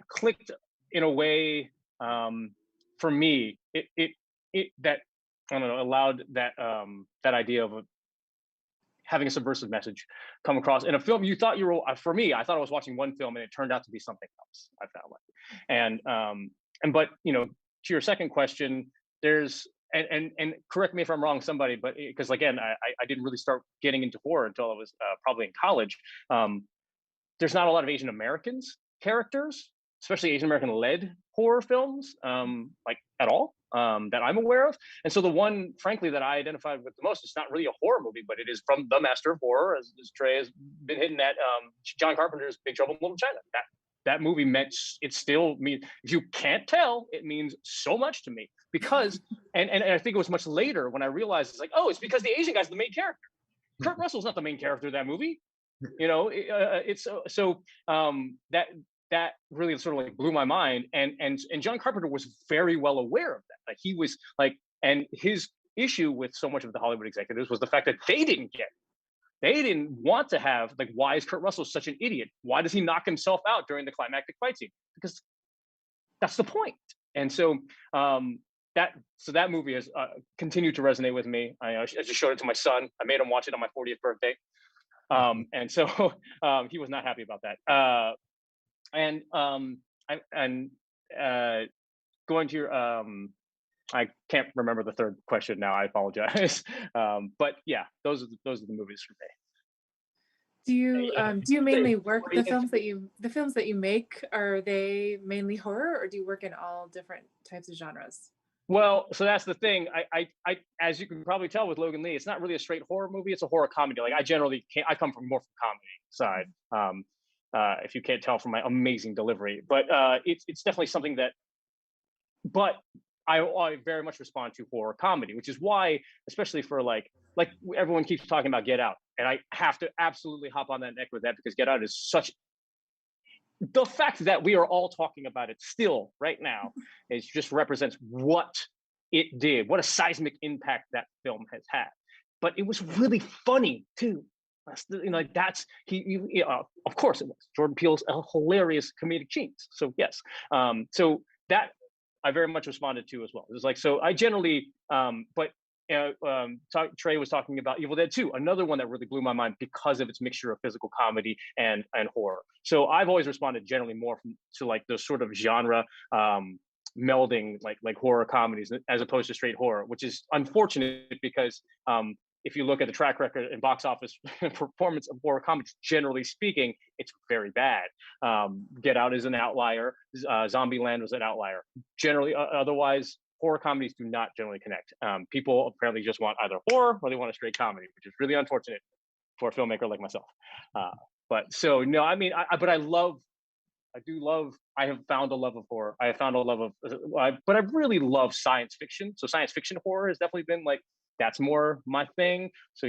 clicked in a way, for me, it that, I don't know, allowed that idea of having a subversive message come across in a film. You thought you were, for me, I thought I was watching one film and it turned out to be something else, I found like. But to your second question, there's, and correct me if I'm wrong, somebody, but because again, I didn't really start getting into horror until I was probably in college. There's not a lot of Asian Americans characters, especially Asian American led horror films, like at all. that I'm aware of. And so the one, frankly, that I identified with the most, it's not really a horror movie, but it is from the master of horror, as Trey has been hitting at, John Carpenter's Big Trouble in Little China. That movie meant, it still means, if you can't tell, it means so much to me, because, and I think it was much later when I realized, it's like, oh, it's because the Asian guy's the main character. Kurt Russell's not the main character of that movie. You know, it's that really sort of like blew my mind. And John Carpenter was very well aware of that. Like he was like, and his issue with so much of the Hollywood executives was the fact that they didn't get it. They didn't want to have, like, why is Kurt Russell such an idiot? Why does he knock himself out during the climactic fight scene? Because that's the point. And so that movie has continued to resonate with me. I just showed it to my son. I made him watch it on my 40th birthday. And so he was not happy about that. Going to your, I can't remember the third question now. I apologize. But yeah, those are the movies for me. Do you mainly work the films that you make? Are they mainly horror, or do you work in all different types of genres? Well, so that's the thing. I as you can probably tell with Logan Lee, it's not really a straight horror movie. It's a horror comedy. Like I generally can't. I come from more from comedy side. If you can't tell from my amazing delivery, but it's definitely something that. But I very much respond to horror comedy, which is why, especially for like everyone keeps talking about Get Out, and I have to absolutely hop on that neck with that, because Get Out is such. The fact that we are all talking about it still right now is just represents what it did, what a seismic impact that film has had. But it was really funny too. Of course it was. Jordan Peele's a hilarious comedic genius. So yes, so that I very much responded to as well. It was like, so I generally, Trey was talking about Evil Dead 2, another one that really blew my mind because of its mixture of physical comedy and horror. So I've always responded generally more to like those sort of genre melding, like horror comedies as opposed to straight horror, which is unfortunate because if you look at the track record and box office performance of horror comedies, generally speaking, it's very bad. Get Out is an outlier. Zombieland was an outlier. Generally, otherwise, horror comedies do not generally connect. People apparently just want either horror or they want a straight comedy, which is really unfortunate for a filmmaker like myself. But so no, I mean, I have found a love of horror. I have found a love of, but I really love science fiction. So science fiction horror has definitely been like, that's more my thing. So,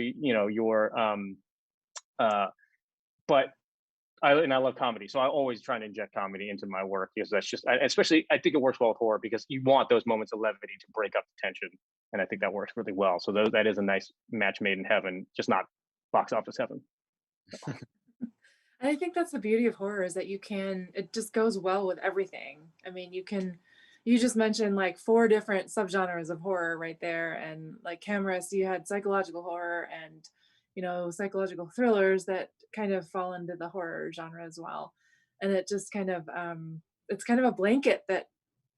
but I love comedy. So I always try to inject comedy into my work, because that's just, especially, I think it works well with horror because you want those moments of levity to break up the tension. And I think that works really well. So that is a nice match made in heaven, just not box office heaven. And I think that's the beauty of horror, is that it just goes well with everything. I mean, you just mentioned like 4 different subgenres of horror right there. And like Cameras, you had psychological horror and, psychological thrillers that kind of fall into the horror genre as well. And it just kind of, it's kind of a blanket that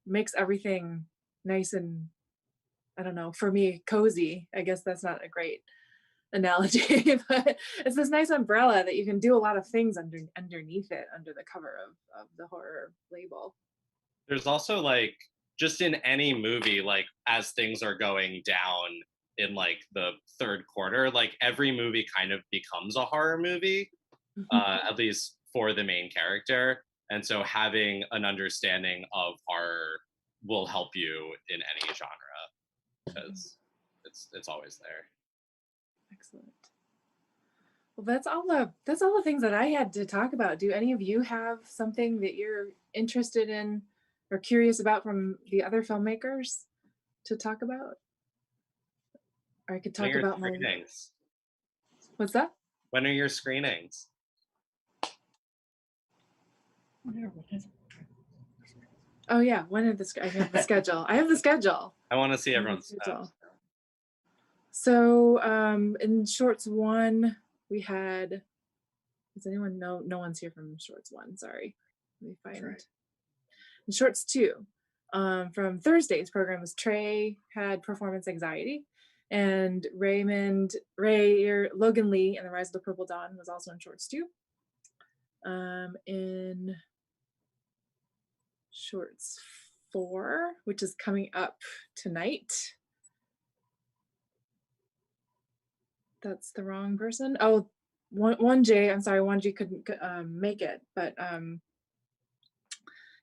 makes everything nice and, I don't know, for me, cozy. I guess that's not a great analogy, but it's this nice umbrella that you can do a lot of things underneath it, under the cover of the horror label. There's also like, just in any movie, like as things are going down in like the third quarter, like every movie kind of becomes a horror movie, at least for the main character. And so having an understanding of horror will help you in any genre, because it's always there. Excellent. Well, that's all the things that I had to talk about. Do any of you have something that you're interested in or curious about from the other filmmakers to talk about? Or I could talk about my screenings. What's that? When are your screenings? Oh yeah, when are I have the schedule. I have the schedule. I want to see everyone's schedule. So in Shorts 1, we had, does anyone know? No one's here from Shorts 1, sorry. Let me find it. In Shorts 2, from Thursday's program, was Trey had performance anxiety, and Logan Lee and the Rise of the Purple Dawn was also in Shorts 2. In Shorts 4, which is coming up tonight. That's the wrong person. Oh, 1J, I'm sorry, 1G couldn't make it, but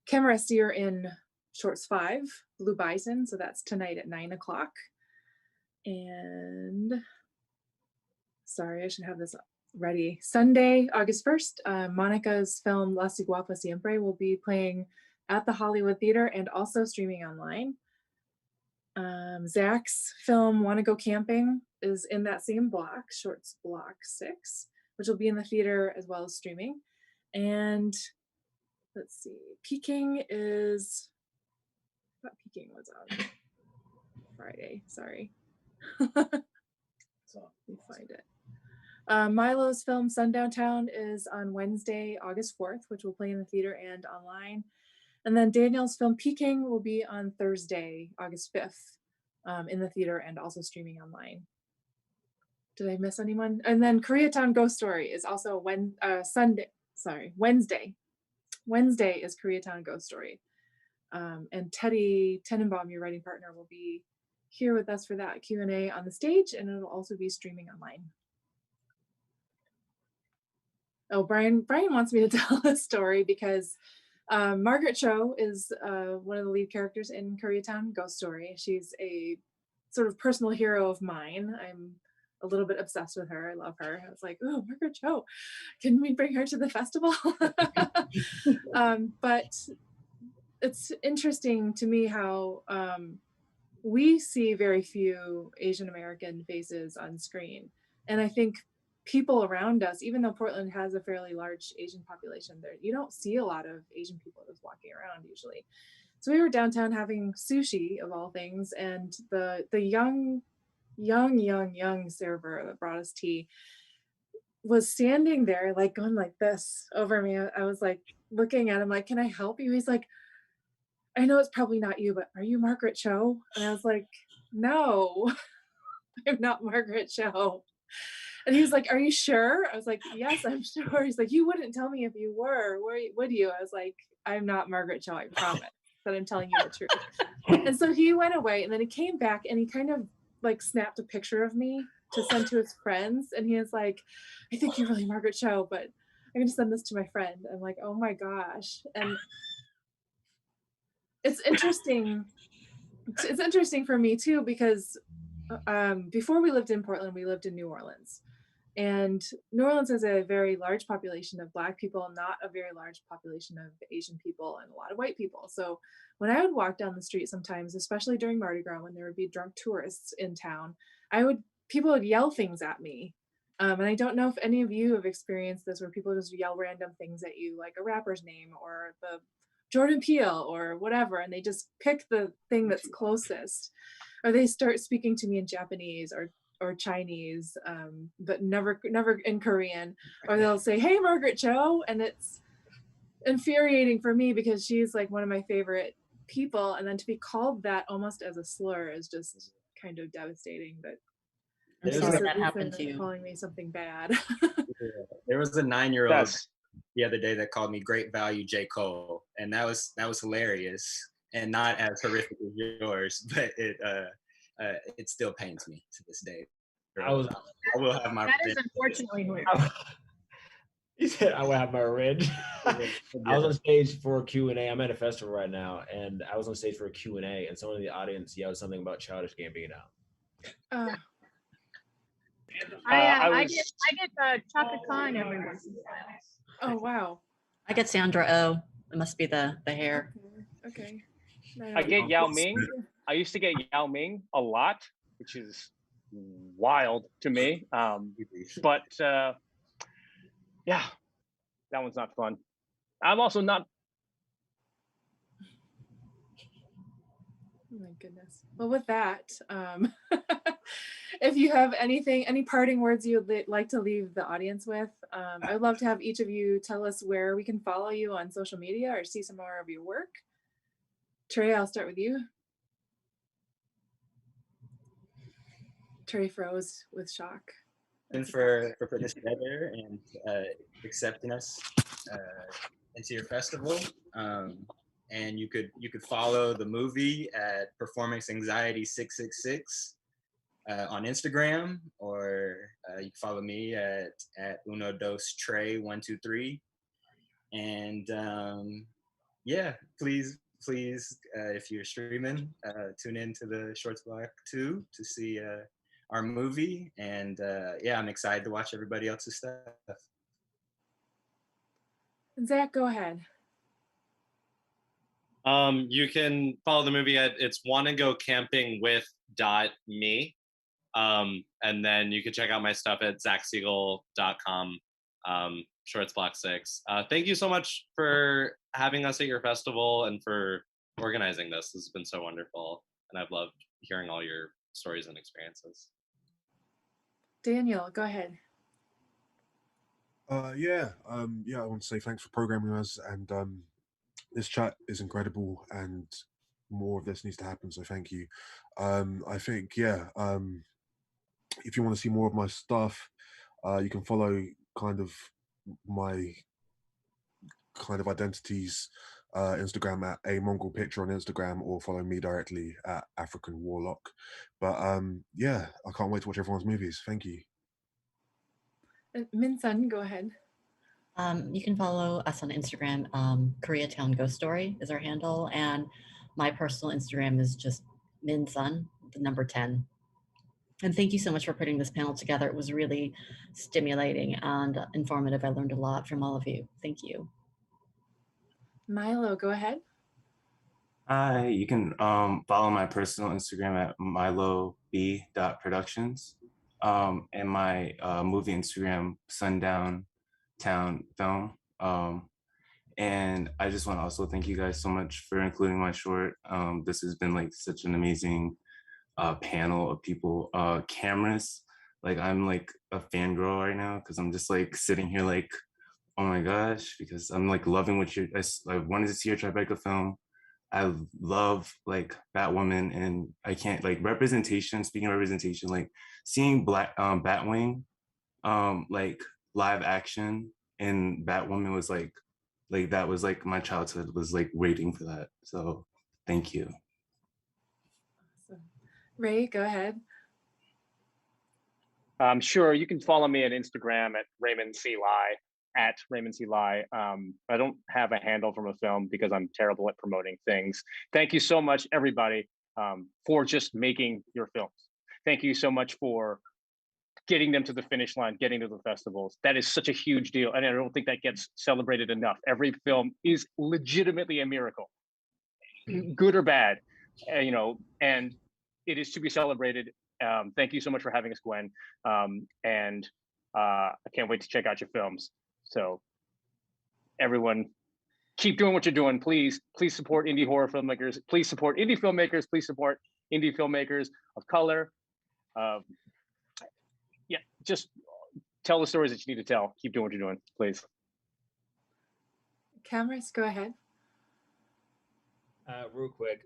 Camera Seer in Shorts 5, Blue Bison, so that's tonight at 9 o'clock. And sorry, I should have this ready. Sunday, August 1st, Monica's film La Guapa Siempre will be playing at the Hollywood Theater and also streaming online. Zach's film Wanna Go Camping is in that same block, Shorts Block 6, which will be in the theater as well as streaming. And let's see, Peking is, I thought Peking was on Friday, sorry. Let me find it. Milo's film Sundown Town is on Wednesday, August 4th, which will play in the theater and online. And then Daniel's film Peking will be on Thursday, August 5th, in the theater and also streaming online. Did I miss anyone? And then Koreatown Ghost Story is also Wednesday. Wednesday is Koreatown Ghost Story. And Teddy Tenenbaum, your writing partner, will be here with us for that Q&A on the stage, and it'll also be streaming online. Oh, Brian wants me to tell a story because Margaret Cho is one of the lead characters in Koreatown Ghost Story. She's a sort of personal hero of mine. I'm a little bit obsessed with her. I love her. I was like, oh, Margaret Cho, can we bring her to the festival? But it's interesting to me how we see very few Asian American faces on screen. And I think people around us, even though Portland has a fairly large Asian population, there you don't see a lot of Asian people just walking around usually. So we were downtown having sushi of all things, and the young server that brought us tea was standing there like going like this over me. I was like looking at him like, can I help you? He's like, I know it's probably not you, but are you Margaret Cho? And I was like, no, I'm not Margaret Cho. And he was like, are you sure? I was like, yes, I'm sure. He's like, you wouldn't tell me if you were, would you? I was like, I'm not Margaret Cho, I promise that I'm telling you the truth. And so he went away, and then he came back and he kind of like snapped a picture of me to send to his friends. And he was like, I think you're really Margaret Cho, but I'm gonna send this to my friend. I'm like, oh my gosh. And it's interesting. It's interesting for me too, because before we lived in Portland, we lived in New Orleans. And New Orleans has a very large population of Black people, not a very large population of Asian people, and a lot of white people. So when I would walk down the street sometimes, especially during Mardi Gras, when there would be drunk tourists in town, people would yell things at me. And I don't know if any of you have experienced this, where people just yell random things at you, like a rapper's name or the Jordan Peele or whatever, and they just pick the thing that's closest, or they start speaking to me in Japanese or Chinese, but never in Korean, or they'll say, hey, Margaret Cho, and it's infuriating for me because she's like one of my favorite people, and then to be called that almost as a slur is just kind of devastating. But I'm sorry that happened to you. Calling me something bad. There was a 9-year-old the other day that called me Great Value J. Cole, and that was hilarious, and not as horrific as yours, but it still pains me to this day. I will have my. That is unfortunately weird. He said, "I will have my revenge." I was on stage for a Q&A. I'm at a festival right now, and I was on stage for a Q&A, and someone in the audience yelled something about Childish Gambino. I get Chaka Khan every once in a while. Oh wow! I get Sandra Oh. It must be the hair. Okay. I get Yao Ming. I used to get Yao Ming a lot, which is wild to me. But yeah, that one's not fun. I'm also not. Oh my goodness. Well, with that, if you have any parting words you would like to leave the audience with, I would love to have each of you tell us where we can follow you on social media or see some more of your work. Trey, I'll start with you. Trey froze with shock. And for putting this together and accepting us into your festival. and you could follow the movie at Performance Anxiety 666 on Instagram, or you can follow me at Uno Dos Trey 123. And yeah, please, if you're streaming, tune into the Shorts Block 2 to see our movie. And yeah, I'm excited to watch everybody else's stuff. Zach, go ahead. You can follow the movie at it's wanna go camping with .me. And then you can check out my stuff at zachsiegel.com, Shorts Block 6. Thank you so much for having us at your festival and for organizing this. This has been so wonderful. And I've loved hearing all your stories and experiences. Daniel, go ahead. Yeah, I want to say thanks for programming us, and this chat is incredible, and more of this needs to happen. So thank you. I think if you want to see more of my stuff, you can follow kind of my kind of identities. Instagram at a Mongol picture on Instagram, or follow me directly at African Warlock. But yeah, I can't wait to watch everyone's movies. Thank you. Min-sun, go ahead. You can follow us on Instagram. Koreatown Ghost Story is our handle, and my personal Instagram is just Min-sun, the number 10. And thank you so much for putting this panel together. It was really stimulating and informative. I learned a lot from all of you. Thank you. Milo, go ahead. Hi, you can follow my personal Instagram at milob.productions, and my movie Instagram, Sundown Town Film. And I just want to also thank you guys so much for including my short. This has been like such an amazing panel of people. Cameras, like I'm like a fangirl right now because I'm just like sitting here like, oh my gosh, because I'm like loving what I wanted to see your Tribeca film. I love like Batwoman, and I can't like representation. Speaking of representation, like seeing Batwing, like live action and Batwoman was like that was like my childhood was like waiting for that. So thank you. Awesome. Ray, go ahead. Sure, you can follow me on Instagram at Raymond C. Lai, at Raymond C. Lai. I don't have a handle from a film because I'm terrible at promoting things. Thank you so much, everybody, for just making your films. Thank you so much for getting them to the finish line, getting to the festivals. That is such a huge deal, and I don't think that gets celebrated enough. Every film is legitimately a miracle, good or bad, and it is to be celebrated. Thank you so much for having us, Gwen. And I can't wait to check out your films. So everyone, keep doing what you're doing. Please support indie horror filmmakers. Please support indie filmmakers. Please support indie filmmakers of color. Yeah, just tell the stories that you need to tell. Keep doing what you're doing, please. Cameras, go ahead. Real quick,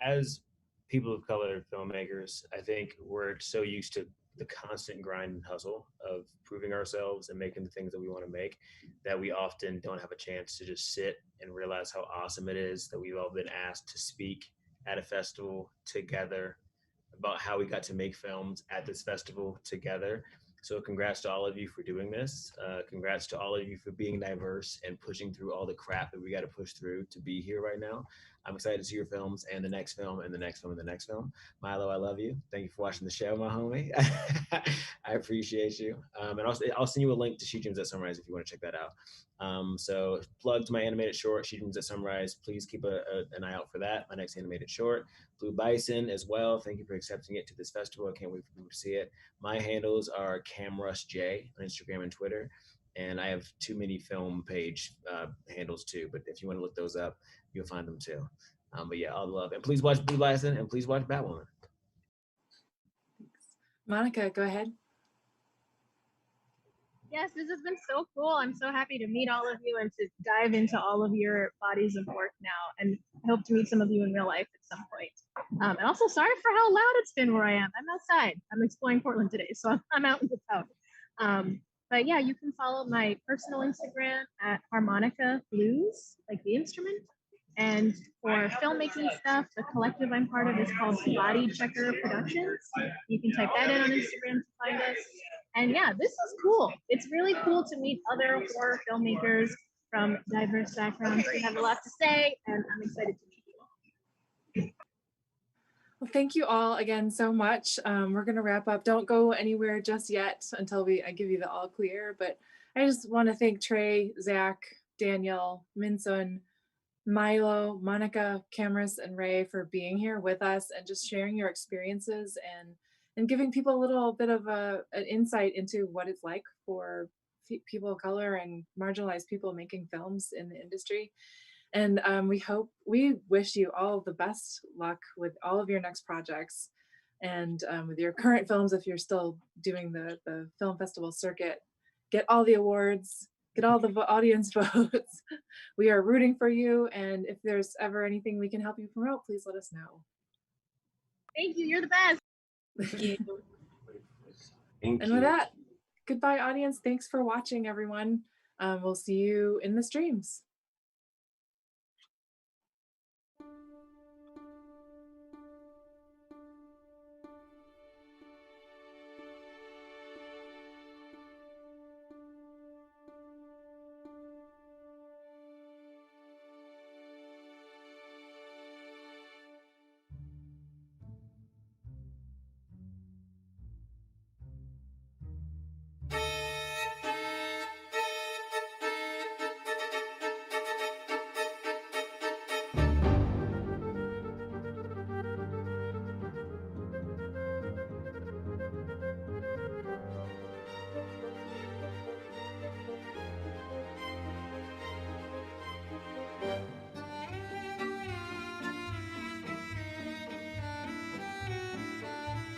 as people of color filmmakers, I think we're so used to the constant grind and hustle of proving ourselves and making the things that we want to make that we often don't have a chance to just sit and realize how awesome it is that we've all been asked to speak at a festival together about how we got to make films at this festival together. So congrats to all of you for doing this. Congrats to all of you for being diverse and pushing through all the crap that we got to push through to be here right now. I'm excited to see your films and the next film and the next film and the next film. Milo, I love you. Thank you for watching the show, my homie. I appreciate you. And I'll send you a link to She Dreams at Sunrise if you want to check that out. So plug to my animated short, She Dreams at Sunrise. Please keep an eye out for that. My next animated short. Blue Bison as well. Thank you for accepting it to this festival. I can't wait for people to see it. My handles are CamRushJ on Instagram and Twitter. And I have too many film page handles too. But if you want to look those up, you'll find them too. But yeah, all the love. And please watch Blue Bison and please watch Batwoman. Thanks. Monica, go ahead. Yes, this has been so cool. I'm so happy to meet all of you and to dive into all of your bodies of work now. And I hope to meet some of you in real life at some point. And also sorry for how loud it's been where I am. I'm outside. I'm exploring Portland today, so I'm out in the town. But yeah, you can follow my personal Instagram at Harmonica Blues, like the instrument. And for filmmaking stuff, the collective I'm part of is called Body Checker Productions. You can type that in on Instagram to find us. And yeah, this is cool. It's really cool to meet other horror filmmakers from diverse backgrounds who have a lot to say, and I'm excited to meet you all. Well, thank you all again so much. We're going to wrap up. Don't go anywhere just yet until I give you the all clear. But I just want to thank Trey, Zach, Daniel, Minsun, Milo, Monica, Cameras, and Ray for being here with us and just sharing your experiences and giving people a little bit of an insight into what it's like for people of color and marginalized people making films in the industry. And we wish you all the best luck with all of your next projects and with your current films, if you're still doing the film festival circuit. Get all the awards, get all the audience votes. We are rooting for you. And if there's ever anything we can help you promote, please let us know. Thank you, you're the best. Thank you. And with that, goodbye, audience. Thanks for watching, everyone. We'll see you in the streams.